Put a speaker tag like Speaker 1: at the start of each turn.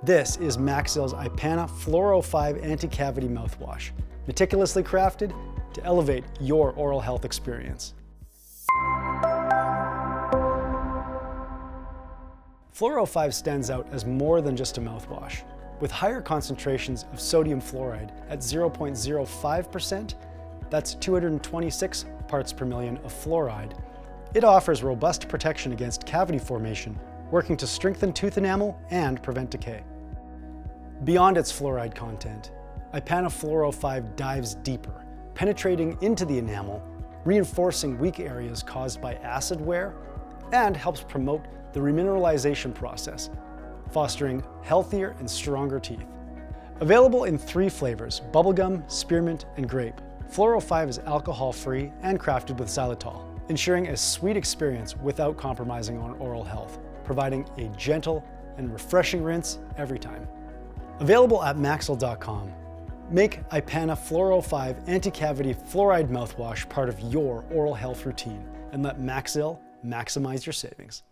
Speaker 1: This is Maxill's ipana FLUOR-O-5 Anticavity Mouthwash, meticulously crafted to elevate your oral health experience. FLUOR-O-5 stands out as more than just a mouthwash. With higher concentrations of sodium fluoride at 0.05%, that's 226 parts per million of fluoride, it offers robust protection against cavity formation, working to strengthen tooth enamel and prevent decay. Beyond its fluoride content, ipana FLUOR-O-5 dives deeper, penetrating into the enamel, reinforcing weak areas caused by acid wear, and helps promote the remineralization process, fostering healthier and stronger teeth. Available in 3 flavors, bubblegum, spearmint, and grape, FLUOR-O-5 is alcohol-free and crafted with xylitol, ensuring a sweet experience without compromising on oral health, providing a gentle and refreshing rinse every time. Available at Maxill.com. Make ipana FLUOR-O-5 Anticavity Fluoride Mouthwash part of your oral health routine and let Maxill maximize your savings.